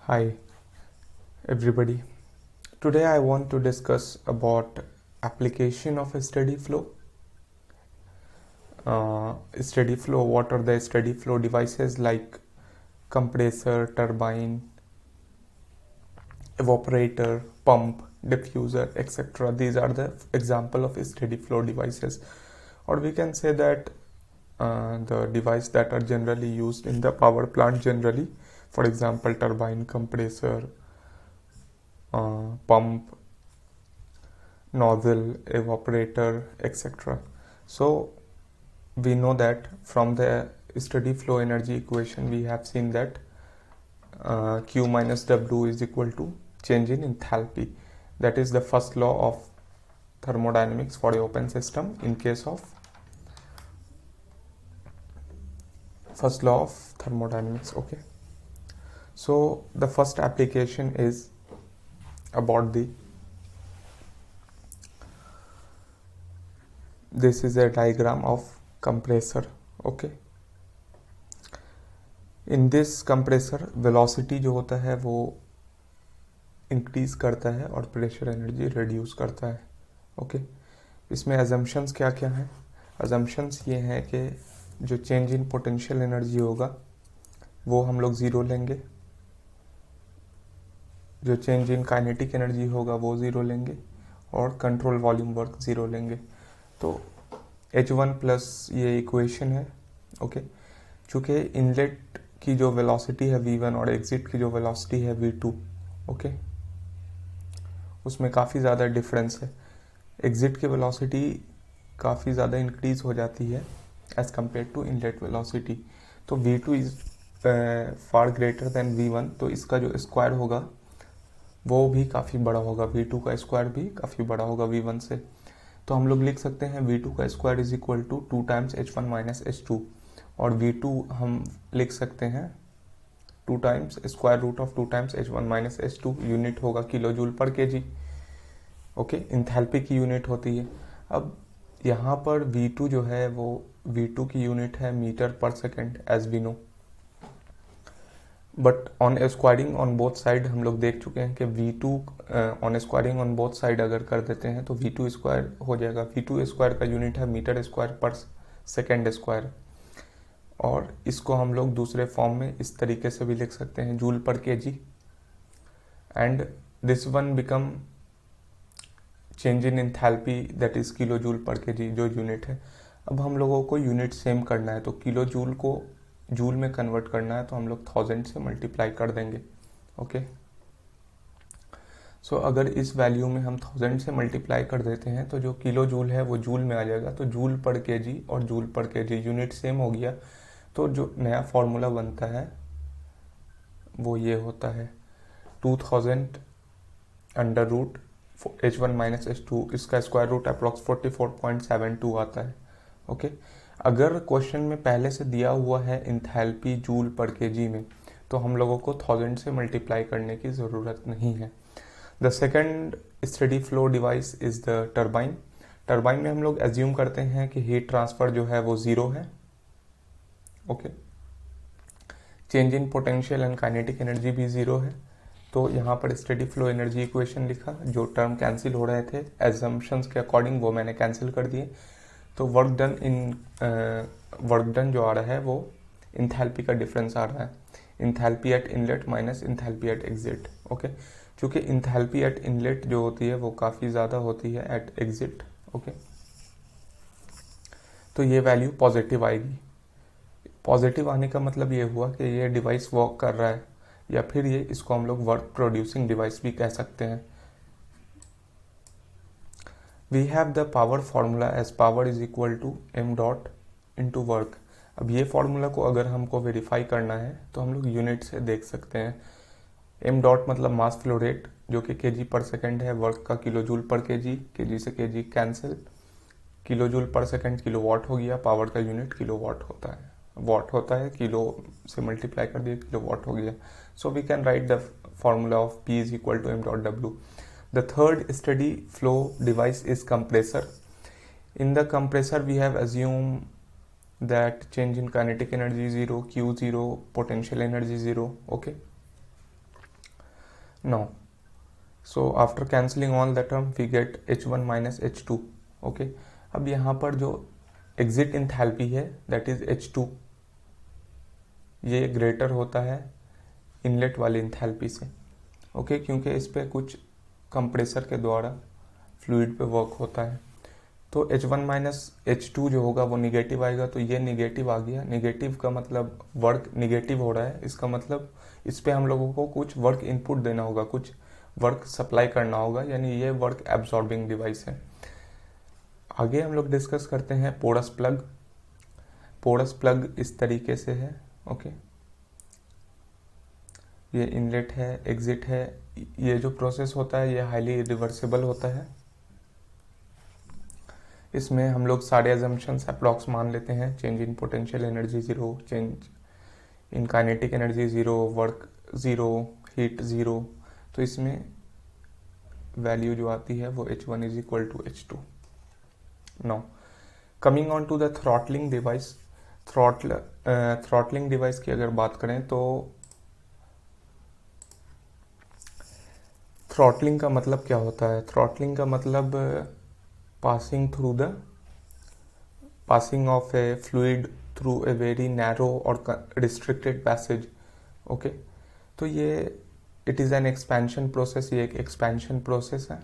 Hi everybody. Today I want to discuss about application of a steady flow. Steady flow, what are the steady flow devices like compressor, turbine, evaporator, pump, diffuser, etc. These are the example of steady flow devices, or we can say that the device that are generally used in the power plant generally. For example, turbine, compressor, pump, nozzle, evaporator, etc. So we know that from the steady flow energy equation we have seen that Q minus W is equal to change in enthalpy. That is the first law of thermodynamics for a open system in case of first law of thermodynamics. Okay, so the first application is about this is a diagram of compressor. Okay, in this compressor velocity जो होता है वो increase करता है और pressure energy reduce करता है. Okay, इसमें अजम्पशंस क्या क्या हैं? अजम्पशंस ये हैं कि जो चेंज इन पोटेंशियल एनर्जी होगा वो हम लोग ज़ीरो लेंगे, जो चेंज इन काइनेटिक एनर्जी होगा वो ज़ीरो लेंगे और कंट्रोल वॉल्यूम वर्क ज़ीरो लेंगे. तो H1 प्लस ये इक्वेशन है. ओके, चूँकि इनलेट की जो वेलोसिटी है V1 और एग्जिट की जो वेलोसिटी है V2, ओके, उसमें काफ़ी ज़्यादा डिफरेंस है. एग्जिट की वेलोसिटी काफ़ी ज़्यादा इंक्रीज हो जाती है as compared to inlet velocity. तो V2 is far greater than V1, तो इसका जो स्क्वायर होगा वो भी काफ़ी बड़ा होगा. V2 का स्क्वायर भी काफ़ी बड़ा होगा V1 से. तो हम लोग लिख सकते हैं V2 का square is equal to 2 times H1 minus H2, और V2 हम लिख सकते हैं 2 times square root of 2 times H1 minus H2. Unit होगा kilo joule per KG. Okay, enthalpy की यूनिट होती है. अब यहाँ पर V2 जो है वो V2 की यूनिट है metre per second as we know, but on squaring on both side हम लोग देख चुके हैं कि V2 on squaring on both side अगर कर देते हैं तो V2 स्क्वायर हो जाएगा. V2 स्क्वायर का यूनिट है मीटर स्क्वायर पर सेकेंड स्क्वायर, और इसको हम लोग दूसरे फॉर्म में इस तरीके से भी लिख सकते हैं joule per KG, and this one become change in enthalpy that is kilo joule per KG जो यूनिट है. अब हम लोगों को यूनिट सेम करना है, तो किलो जूल को जूल में कन्वर्ट करना है तो हम लोग 1000 से मल्टीप्लाई कर देंगे. ओके, सो अगर इस वैल्यू में हम 1000 से मल्टीप्लाई कर देते हैं तो जो किलो जूल है वो जूल में आ जाएगा. तो जूल पर केजी और joule per KG unit same हो गया, तो जो नया फॉर्मूला बनता है वो ये होता है 2000 under root H1 minus H2, इसका स्क्वायर रूट अप्रॉक्स 44.72 आता है. ओके, अगर क्वेश्चन में पहले से दिया हुआ है इंथैल्पी जूल पर केजी में तो हम लोगों को 1000 से मल्टीप्लाई करने की ज़रूरत नहीं है. The second steady flow device is the turbine. Turbine में हम लोग एज्यूम करते हैं कि हीट ट्रांसफ़र जो है वो ज़ीरो है. Okay, change in potential and kinetic energy भी ज़ीरो है. तो यहाँ पर स्टेडी फ्लो एनर्जी इक्वेशन लिखा, जो टर्म कैंसिल हो रहे थे एजम्पशंस के अकॉर्डिंग वो मैंने कैंसिल कर दिए. तो वर्क डन जो आ रहा है वो इंथैल्पी का डिफरेंस आ रहा है, enthalpy at inlet minus enthalpy at exit. Okay, क्योंकि इंथैल्पी एट इनलेट जो होती है वो काफ़ी ज़्यादा होती है एट एग्जिट. ओके, तो ये वैल्यू पॉजिटिव आएगी. पॉजिटिव आने का मतलब ये हुआ कि ये डिवाइस वर्क कर रहा है, या फिर ये इसको हम लोग वर्क प्रोड्यूसिंग डिवाइस भी कह सकते हैं. We have the power formula as power is equal to m dot into work. अब ये फार्मूला को अगर हमको वेरीफाई करना है तो हम लोग यूनिट से देख सकते हैं. m डॉट मतलब मास फ्लो रेट जो कि kg पर सेकेंड है, वर्क का kilo joule per kg, kg से kg cancel, kilo joule per second kilowatt हो गया, पावर का यूनिट किलो वाट होता है, वाट होता है, किलो से मल्टीप्लाई कर दिया किलो वाट हो गया. So we can write the formula of P is equal to m dot W. The third steady flow device is compressor. In the compressor we have assumed that change in kinetic energy 0, Q 0, potential energy 0. Okay, Now, so after cancelling all the term we get H1 minus H2. Okay, अब यहाँ पर जो exit enthalpy है that is H2, ये greater होता है inlet वाली enthalpy से। ओके, क्योंकि इस पे कुछ कंप्रेसर के द्वारा फ्लूइड पे वर्क होता है। तो H1 माइनस H2 जो होगा वो निगेटिव आएगा, तो ये निगेटिव आ गया। निगेटिव का मतलब वर्क निगेटिव हो रहा है, इसका मतलब इस पे हम लोगों को कुछ वर्क इनपुट देना होगा, कुछ वर्क सप्लाई करना होगा, यानी ये वर्क एब्जॉर्बिंग डिवाइस है। आगे हम लोग डिस्कस करते हैं पोरस प्लग। पोरस प्लग इस तरीके से है। ओके, ये इनलेट है, एग्जिट है। ये जो प्रोसेस होता है ये हाईली रिवर्सिबल होता है। इसमें हम लोग सारे अजम्पशंस अप्रॉक्स मान लेते हैं। Change in potential energy zero, change in kinetic energy zero, work zero, heat zero. तो इसमें वैल्यू जो आती है वो H1 is equal to H2। Now coming on to the throttling device. Throttling device की अगर बात करें तो थ्रॉटलिंग का मतलब क्या होता है? थ्रॉटलिंग का मतलब passing of a fluid through a very narrow or restricted passage. Okay, तो ये it is an expansion process, ये एक एक्सपेंशन प्रोसेस है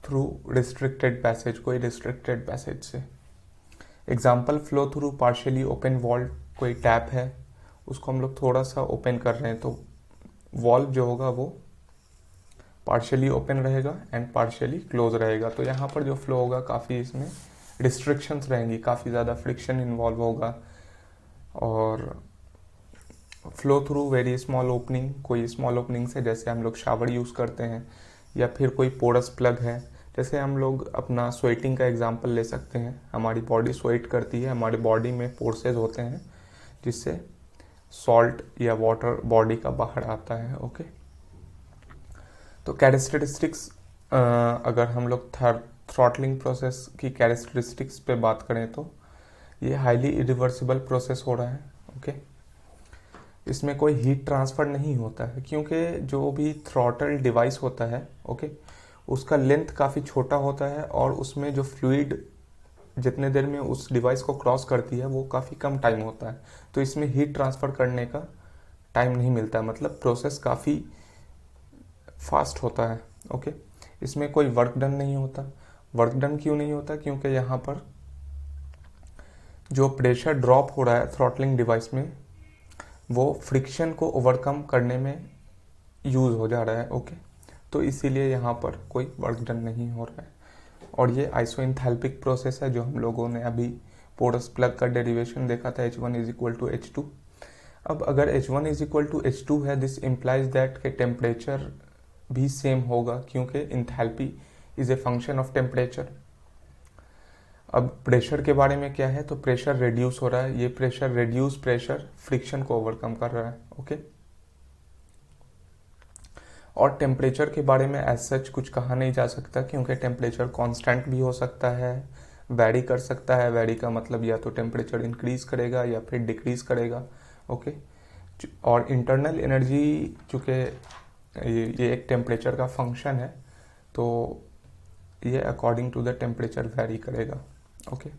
थ्रू रिस्ट्रिक्टेड पैसेज, कोई रिस्ट्रिक्टेड पैसेज से। Example flow through partially open valve, कोई टैप है उसको हम लोग थोड़ा सा ओपन कर रहे हैं तो वॉल्व जो होगा वो पार्शियली ओपन रहेगा एंड पार्शियली क्लोज रहेगा। तो यहाँ पर जो फ्लो होगा काफ़ी इसमें रिस्ट्रिक्शंस रहेंगी, काफ़ी ज़्यादा फ्रिक्शन इन्वॉल्व होगा। और flow through very small opening, कोई स्मॉल ओपनिंग से जैसे हम लोग शावर यूज़ करते हैं, या फिर कोई पोरस प्लग है। जैसे हम लोग अपना स्वेटिंग का एग्जांपल ले सकते हैं। हमारी बॉडी स्वेट करती है, हमारी बॉडी में पोर्सेज होते हैं जिससे सॉल्ट या वाटर बॉडी का बाहर आता है। ओके, तो कैरेक्टरिस्टिक्स, अगर हम लोग थ्रॉटलिंग प्रोसेस की कैरेक्टरिस्टिक्स पे बात करें तो ये हाईली इरिवर्सिबल प्रोसेस हो रहा है। ओके, इसमें कोई हीट ट्रांसफ़र नहीं होता है क्योंकि जो भी थ्रॉटल डिवाइस होता है, ओके, उसका लेंथ काफ़ी छोटा होता है और उसमें जो फ्लूइड जितने देर में उस डिवाइस को क्रॉस करती है वो काफ़ी कम टाइम होता है। तो इसमें हीट ट्रांसफ़र करने का टाइम नहीं मिलता, मतलब प्रोसेस काफ़ी फास्ट होता है। ओके, इसमें कोई वर्क डन नहीं होता। वर्क डन क्यों नहीं होता? क्योंकि यहाँ पर जो प्रेशर ड्रॉप हो रहा है थ्रॉटलिंग डिवाइस में वो फ्रिक्शन को ओवरकम करने में यूज़ हो जा रहा है। ओके, तो इसीलिए यहाँ पर कोई वर्क डन नहीं हो रहा है। और ये आइसोइंथैल्पिक प्रोसेस है जो हम लोगों ने अभी पोरस प्लग का डेरिवेशन देखा था, H1 is equal to H2। अब अगर H1 is equal to H2 है, दिस इम्प्लाइज दैट के टेम्परेचर भी सेम होगा क्योंकि enthalpy is a function of temperature. अब प्रेशर के बारे में क्या है? तो प्रेशर रिड्यूस हो रहा है, ये प्रेशर रिड्यूस प्रेशर फ्रिक्शन को ओवरकम कर रहा है। ओके, और टेम्परेचर के बारे में एज सच कुछ कहा नहीं जा सकता क्योंकि टेम्परेचर कांस्टेंट भी हो सकता है, वैरी कर सकता है। वैरी का मतलब या तो टेम्परेचर इंक्रीज करेगा या फिर डिक्रीज करेगा। ओके, और इंटरनल एनर्जी चूँकि ये एक टेम्परेचर का फंक्शन है तो ये according to the temperature vary करेगा। ओके,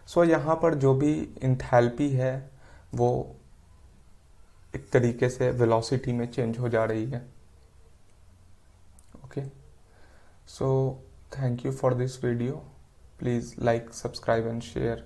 सो यहाँ पर जो भी इंथैल्पी है वो एक तरीके से वेलोसिटी में चेंज हो जा रही है। Okay, so thank you for this video. Please like, subscribe and share.